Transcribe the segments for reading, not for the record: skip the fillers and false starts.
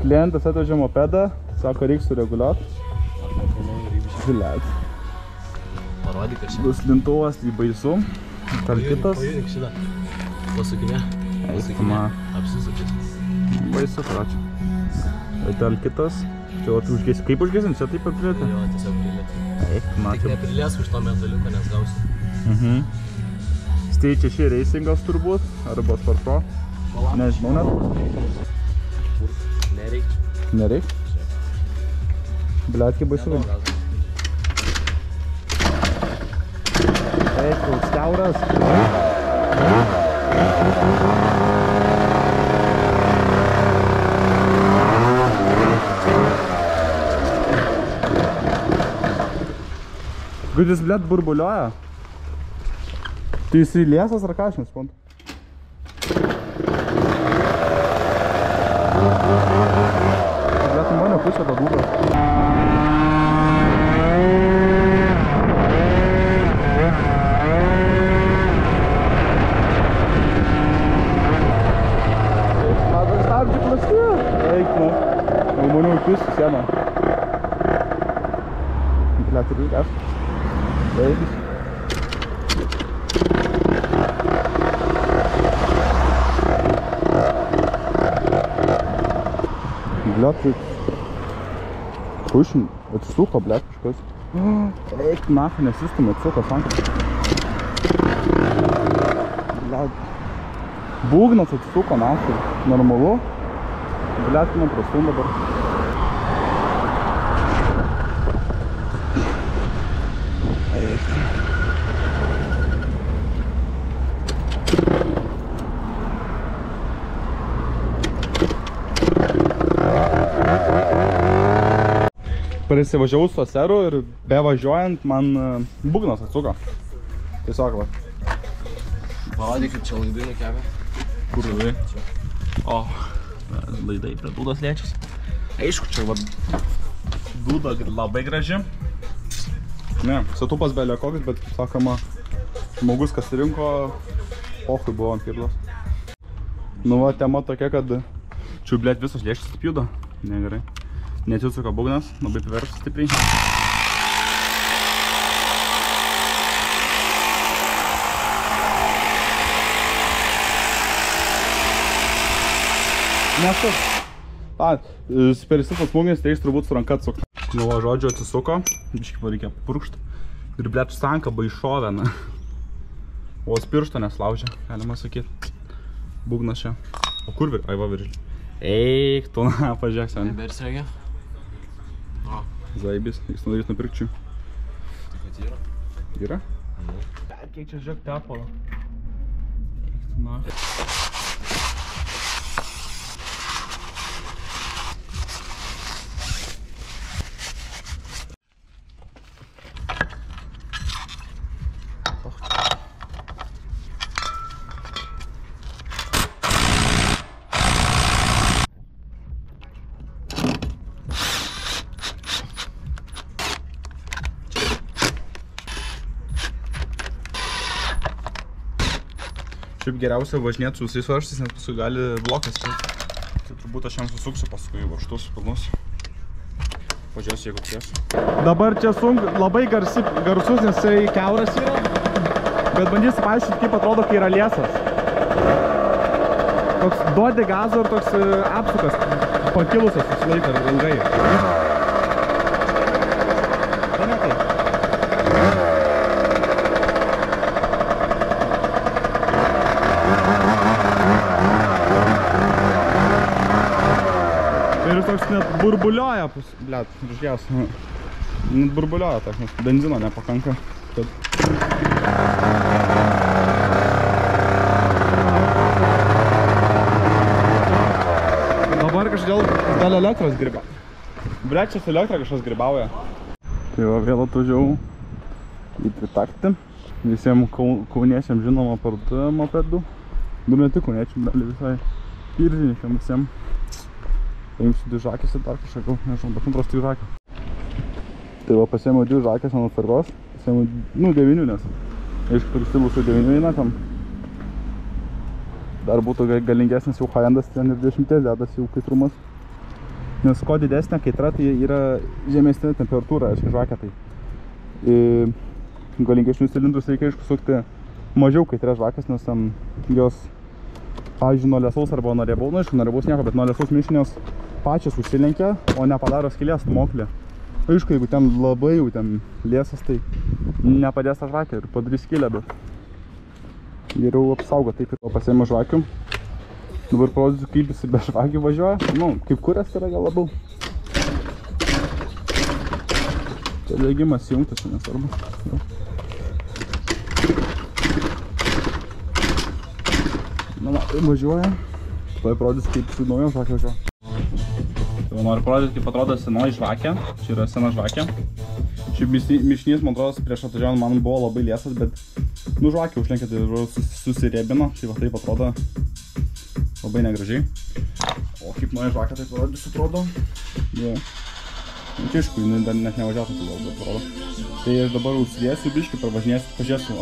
Klientas atvežė mopedą, sako, reikia sureguliuoti. Žiliat. Parodyk, kad bus lintuvas, tai baisu. Talkitas. Pajudink šitą. Pasukinė. Pasukinė. Apsisukis. Baisu, pračia. Talkitas. Čia užgėsi. Kaip užgėsim? Čia taip aprilėti? Jo, tiesiog prilėti. Eik, Tik neprilės už to metaliuką, nes gausi. Stage 6 racingas turbūt, arba Sport Pro. Nežinau net. Nereik. Nereik? Bliatki baisu. Eik, koks kiauras. Gudis, blėt, burbulioja. Tu jisai liesas ar ką, aš nesuprantu? Blėt, mane pusė tą dūdą. Stabdžių plastie. Eik, nu. Maniau, pusė sieną. Blėt, ir lygas. Baigis. Блядь, pušin, atsisuko, blėt, kažkas. Eik, nafai, nesistumė, atsisuko, sankas. Blėt. Būgnas atsisuko, nafai. Normalu. Blėt, man prastum dabar. Eik. Prisivažiavau su Aseru ir be važiuojant man būgnas atsuko. Tiesiog va. Parodyk, kaip čia laidai nukevė. Kur laidai? Čia. O, laidai prie dūdos liečiasi. Aišku, čia va dūda labai graži. Ne, satupas belė koks, bet kaip sakoma, žmogus, kas rinko, pochui buvo ant pirlos. Nu va, tema tokia, kad čia blėt visos lėšas apjudo. Negerai. Neatsisuko būgnas, labai pavertus stipriai. Nesu. Perisifas smūgnis, tai jis turbūt su ranka atsukta. Nu va, žodžiu, atsisuko. Biškai reikia purkšt. Ir blėt stanka baišovė, na. Vos piršto neslaužė, galima sakyti. Būgnas čia. O kur vir? Ai va viržlį. Eik, tu na, pažiūrėk sen. Neberis reikia? Zaibis, jis nudarys nupirkčių. Taip pat yra? Yra? Bet kiek čia žiūrėk tepalo? Eik, tu na. Šiaip geriausia važinėti su visais varžtais, nes paskui gali blokas kilti. Tai turbūt aš jam susuksiu paskui varžtus pilnus. Pažiūrėsiu, jeigu tiesiu. Dabar čia labai garsus, nes jisai kiauras yra. Bet bandysiu paaiškinti, kaip atrodo, kai yra liesas. Toks duodi gazo ir toks apsukas pakilusias susilaiko ilgai. Tai ne taip. Ir toks net burbulioja, blėt, žgės. Net burbulioja toks, nes benzino nepakanka. Dabar kažkodėl dėl elektros gribą. Blėt, čia su elektra kažkas gribauja. Tai va, vėl atvažiavau į Tritaktį. Visiems kauniečiam žinoma parduotuvė mopedų. Du ne tik kauniečiam, dalį visai Iržininkam visiems. Paimsiu 2 žakės ir dar kažką, gal, nežinau, bet antros 3 žakės. Tai va, pasiėmiau 2 žakės ant atsargos. Pasiėmiau, 9, nes aišku, tokius stilus su 9 eina tam. Dar būtų galingesnis jau high-endas, ten ir 10 dedas jau kaitrumas. Nes ko didesnė kaitra, tai yra žemesnė temperatūra, aišku, žvakė tai. Galingesnius cilindrus reikia, aišku, sukti mažiau kaitrias žvakės, nes ten jos, pavyzdžiui, nuo liesaus arba nuo riebaus, aišku, nuo riebaus nieko, bet nuo liesaus mišinios pačios užsilenkia, o nepadaro skylės moklį. Aišku, jeigu ten labai jau ten liesas, tai nepadės tą žvakę ir padarys skylę, bet geriau apsaugo taip ir pasiėmė žvakių. Dabar parodysiu, kaip jis be žvakių važiuoja. Nu, kaip kurias yra gal labiau. Tai legimas įjungtas, nesvarbu. Na, važiuoja. Tuoj parodysiu, kaip su nauja žvakė važiuoja. Tai noriu parodyti, kaip atrodo senoji žvakė. Čia yra sena žvakė. Šiaip mišinys, man atrodo, prieš atvažiavant man buvo labai liesas, bet nu žvakė užlenkė, tai susiriebino. Tai va taip atrodo labai negražiai. O kaip nauja žvakė, tai parodysiu, atrodo. Čia aišku, jinai dar net nevažiuotų, tai gal atrodo. Tai aš dabar užsidėsiu biškį, pravažinėsiu, pažiūrėsiu,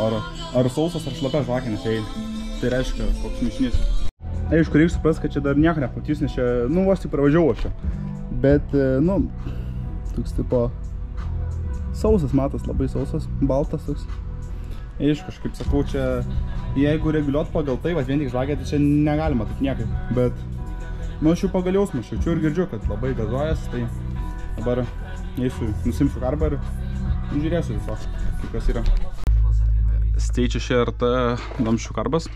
ar sausas, ar šlapia žvakė, nes jai tai reiškia koks mišinys. Aišku, reikia suprasti, kad čia dar nieko nepatys, nes čia, nu, vos tik pravažiavau aš čia. Bet, nu, toks tipo sausas matas, labai sausas, baltas toks. Aišku, aš kaip sakau, čia, jeigu reguliuot pagal tai, vien tik žvakė, tai čia negalima taip niekaip. Bet, nu, aš jau pagal jausmą, aš jaučiu ir girdžiu, kad labai gazuojas, tai dabar eisiu, nusimsiu karbą ir žiūrėsiu tiesiog, kaip kas yra. Steičia ŠRT damščių karbas.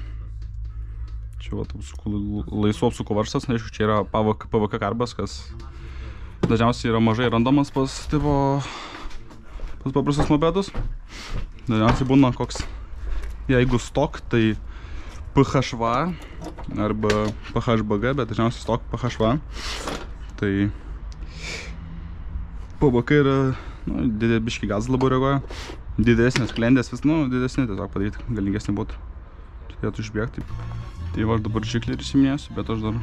Čia va, laisvų apsukų varžtas, aišku, čia yra PVK karbas, kas dažniausiai yra mažai randamas pas paprastus mopedus. Dažniausiai būna koks, jeigu stok, tai PHV arba PHBG, bet dažniausiai stok PHV. Tai PVK yra, nu, biškį gazas labiau reaguoja. Didesnės sklendės, vis, nu, didesnė tiesiog padaryti, galingesnė būtų. Turėtų išbėgti. Tai va, aš dabar žiklį ir įsiminėsiu, bet aš dar...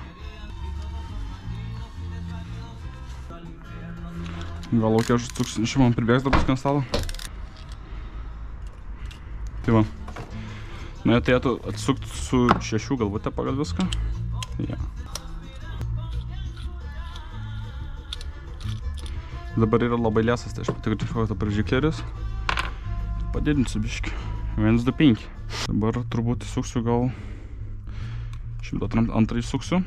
Gal laukia, aš šiandien man pribėgs dabar ant stalo. Tai va. Na, tai atsukti su 6 galvutė pagal viską. Ja. Dabar yra labai liesas, tai aš patikrinu dabar žikleris. Padidinsiu biškį. 1,25. Dabar turbūt suksiu gal 102 suksiu.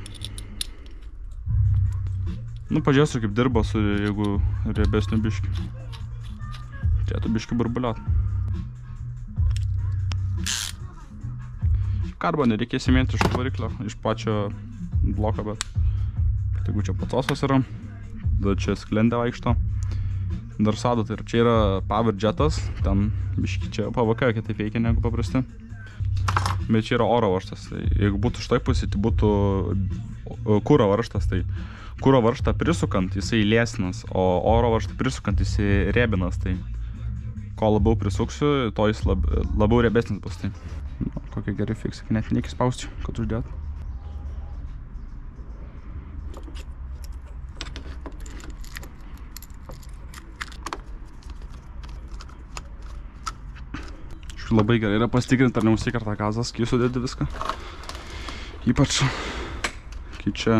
Nu, pažiūrėsiu, kaip dirba su, jeigu riebesniu biškį. Turėtų biškį burbuliuot. Karbą nereikia įsiminti iš variklio, iš pačio bloko, bet jeigu čia patosas yra, tada čia sklendė vaikšto. Dar sado, tai čia yra Power Jetas, ten biški čia PVK kitaip veikia negu paprasti. Bet čia yra oro varžtas, tai jeigu būtų štai pusė, tai būtų kuro varžtas, tai kuro varžtą prisukant jisai liesnas, o oro varžtą prisukant jisai riebinas, tai ko labiau prisuksiu, to jis labiau riebesnis bus. Tai kokie geri fiksai, net nereikia spausti, kad uždėt. Labai gerai yra pasitikrinti, ar neužsikerta gazas, kai sudėti viską. Ypač, kai čia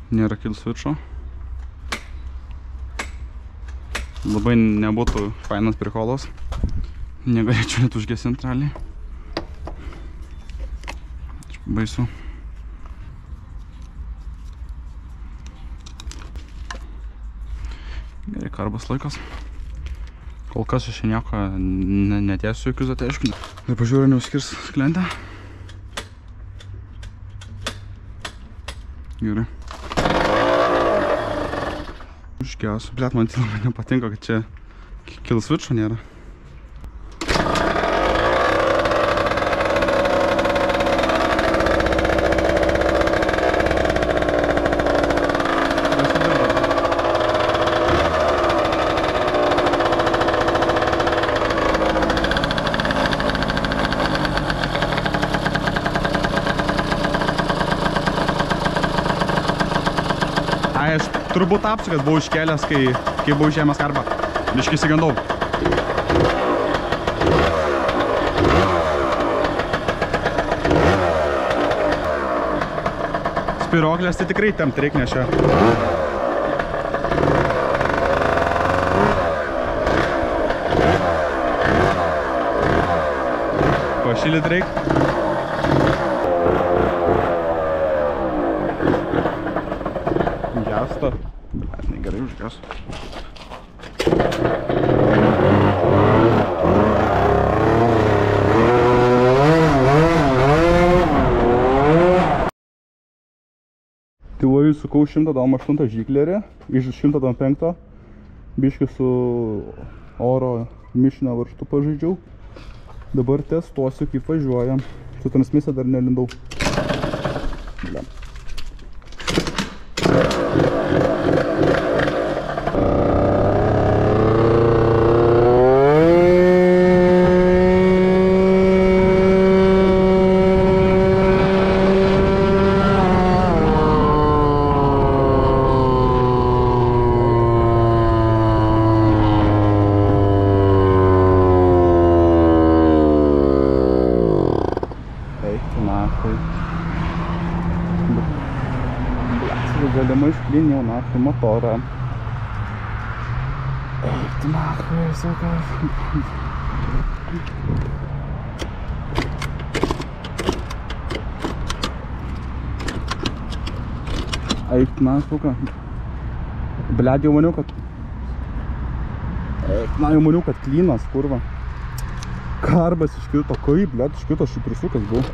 nėra kill switcho. Labai nebūtų fainas prikolas. Negalėčiau net užgesinti realiai. Baisu. Gerai, karbas laikas. Kol kas aš nieko netiesiu jokių zateiškų. Ir pažiūrėjau, neuskirs sklendę. Gerai. Užkiausiu. Blet, man tai labai nepatinka, kad čia kill switcho nėra. Aš turbūt apsukas buvau iškelęs, kai buvau žemės karbą. Biškai įsigandau. Spiroklės tai tikrai tempt reik nešia. Pašylit reik. Gesta. Bet negerai užges. Tai va, sukau 108 žyklerį iš 105, biškį su oro mišinio varžtu pažaidžiau. Dabar testuosiu, kaip važiuojam. Su transmisija dar nelindau. Blia. Galimai iškliniau nafai motorą. Eik tu nafai, sakas. Eik tu nafai. Bled, jau maniau, kad... Eik, na, jau maniau, kad klinas, kurva. Karbas iškrito, kaip, bled, iškrito, aš prisukas buvau.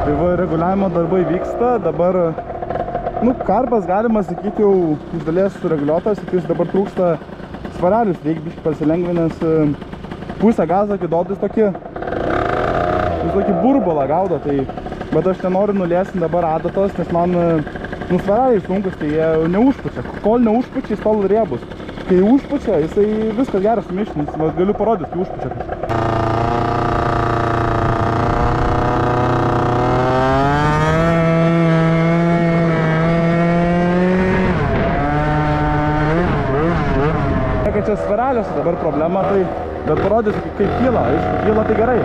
Tai va, reguliavimo darbai vyksta, dabar, karbas galima sakyti jau iš dalies sureguliuotas, tik jis dabar trūksta svarelius, reikia biškį pasilengvinęs pusę gazą, kai duotis tokį burbulą gaudo, tai, bet aš nenoriu nuliesinti dabar adatos, nes man, svareliai sunkus, tai jie neužpučia, kol neužpučia, jis tol riebus, kai užpučia, jisai viskas geras sumišinis, galiu parodyti, kai užpučia. Čia svareliuose dabar problema, tai bet parodysiu, kaip kyla, aišku, kyla tai gerai.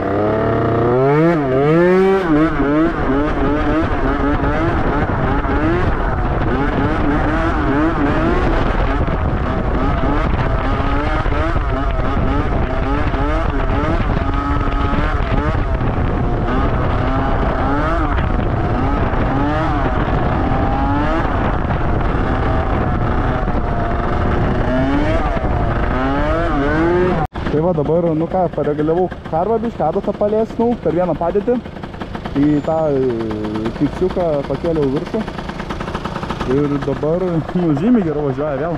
Tai va dabar, pareguliavau karbą biškį, adatą palėsinau per vieną padėtį, į tą kiksiuką pakėliau viršų ir dabar, žymiai gerai važiuoja vėl,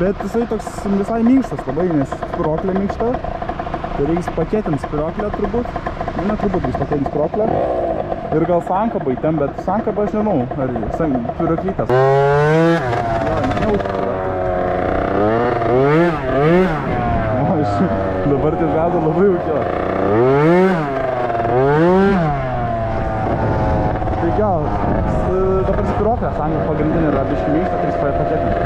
bet jisai toks visai minkštas labai, nes spiroklė minkšta, tai reiks pakėtinti spiroklę turbūt, turbūt reiks pakėtinti spiroklę ir gal sankabą įtem, bet sankabą aš nežinau, ar spiroklytės. Dabar tai gazą labai jau kilo. Tai gal, dabar spiroklė, sąjunga pagrindinė yra biškį minkštą, tai pakėtinti.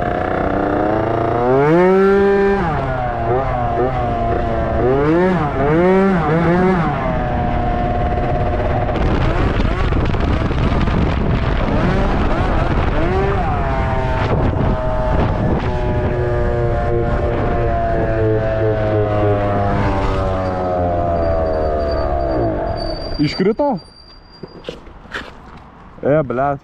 Iškrito? Blėt.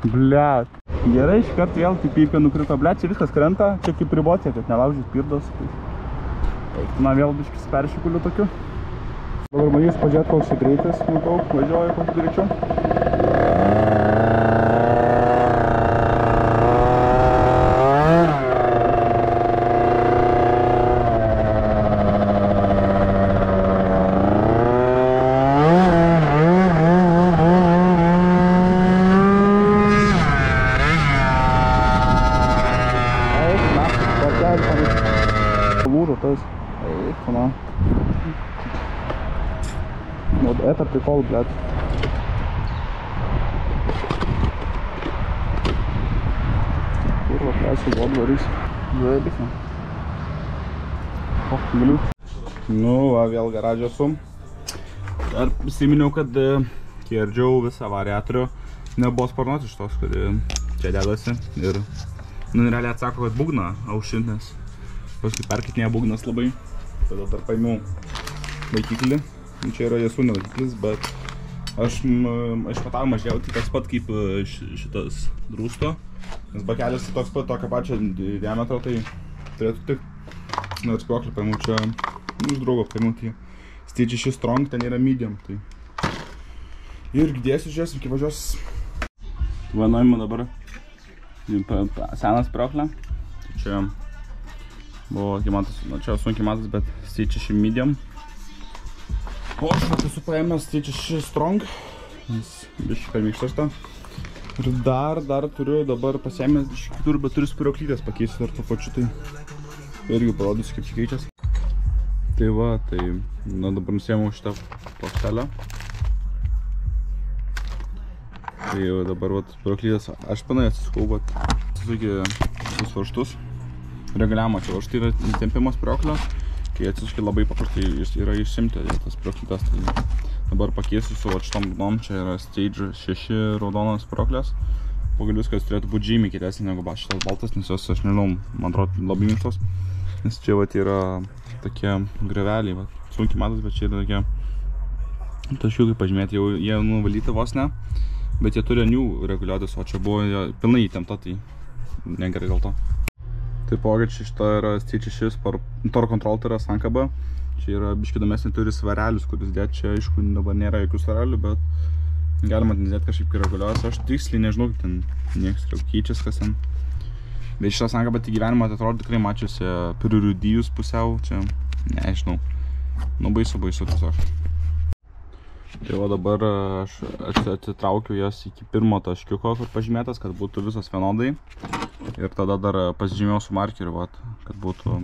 Blėt. Gerai, iškart vėl kaip pypė nukrito. Blėt, čia viskas krenta. Čia kaip ribotė, kad nelaužys pirdos. Na, vėl biškis peršikuliu tokiu. Dabar manys pažiūrėt, koks greitis, matau, važiuoju kokiu greičiu. Вот это прикол, блядь. Kurva, klasių godvarys. Zuėlika. O, galiu. Nu, va, vėl garažė esu. Dar prisiminiau, kad kirdžiau visą variatorių. Nebuvo sparnuoti iš tos, kuri čia dedasi. Ir, nu, realiai atsako, kad būgna aušinės. Paskui perkitinėja būgnas labai. Tada dar paėmiau laikiklį. Čia yra Yasuni laikiklis, bet aš matavau mažiau tai toks pat kaip šitas drūsto. Nes bakelis toks pat tokio pačio diametro, tai turėtų tik. Na, atspioklį paėmiau čia, iš draugo paėmiau tai Stage 6 Strong, ten yra medium. Tai. Ir dėsiu, žiūrėsim, kai važiuos. Vanuojama dabar senas spioklė. Čia buvo, čia sunkiai matas, bet Stage 6 medium. O aš esu paėmęs Stage 6 Strong, nes biškai per mėgštas tą. Ir dar turiu dabar pasiėmęs iš kitur, bet turiu spirioklytės pakeisti dar to pačiu, tai irgi parodysiu, kaip čia keičiasi. Tai va, tai dabar nusiėmiau šitą plokštelę. Tai dabar spirioklytės, aš panai atsiskau, bet susukė visus varžtus. Reguliavimo čia varžtai yra tempimas spirioklio. Kai atsiškai labai paprastai yra išsimti tas spirioklytės, tai dabar pakeisiu su šitom gnom, čia yra Stage 6 raudonas spirioklės. Pagal viskas turėtų būti žymiai kitesnė negu šitas baltas, nes jos, aš nežinau, man atrodo labai minkštos. Nes čia vat yra tokie greveliai, sunkiai matas, bet čia yra tokie taškiukai pažymėti, jau jie nuvalyti vos ne, bet jie turi anių reguliuotis, o čia buvo pilnai įtempta, tai negerai dėl to. Taipogi šita yra Stage 6 Torque Control, tai yra sankaba. Čia yra biškai įdomesnė, turi svarelius, kuris dėt. Čia aišku dabar nėra jokių svarelių, bet galima ten dėt kažkaip, kai reguliuojas. Aš tiksliai nežinau, kaip ten nieks keičias, kas ten. Bet šitą sankabą tai gyvenimą atrodo tikrai mačiusi prirūdijus pusiau. Čia nežinau. Nu baisu tiesiog. Tai va dabar aš atitraukiu jas iki pirmo taškiuko, kur pažymėtas, kad būtų visas vienodai. Ir tada dar pasižymėjau su markeriu, kad būtų,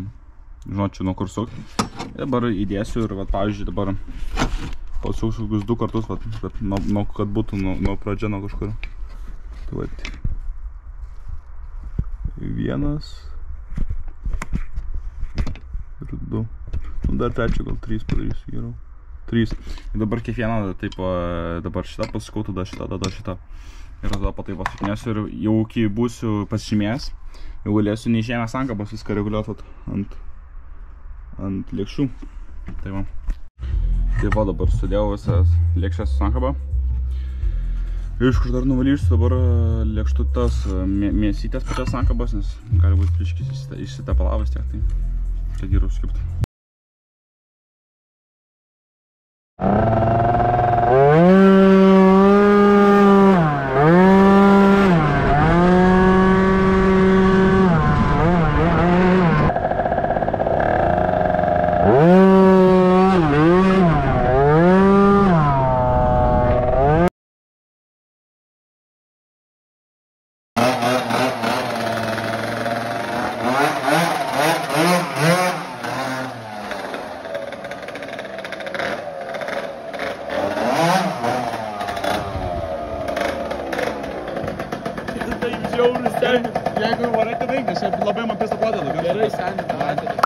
žinočiau, nuo kur sukti. Dabar įdėsiu ir, pavyzdžiui, dabar pasuksiu kokius 2 kartus, kad būtų nuo pradžia nuo kažkur. Tai vat. 1 ir 2. Nu, dar trečią, gal 3 padarysiu geriau. 3. Ir dabar kiekvieną, taip, dabar šitą pasukau, tada šitą. Ir tada patai pasukinėsiu ir jau kai būsiu pasižymėjęs, jau galėsiu neišėmęs sankabos viską reguliuoti ant lėkščių. Tai va dabar sudėjau visas lėkščias su sankaba. Ir iš kur dar nuvalysiu dabar lėkštutas mėsytės pačias sankabos, nes gali būti prieškis išsitepalavęs tiek, tai čia geriau skipti. Jeigu varai, tai daig, nes labai man pisa padeda. Gerai, seniai,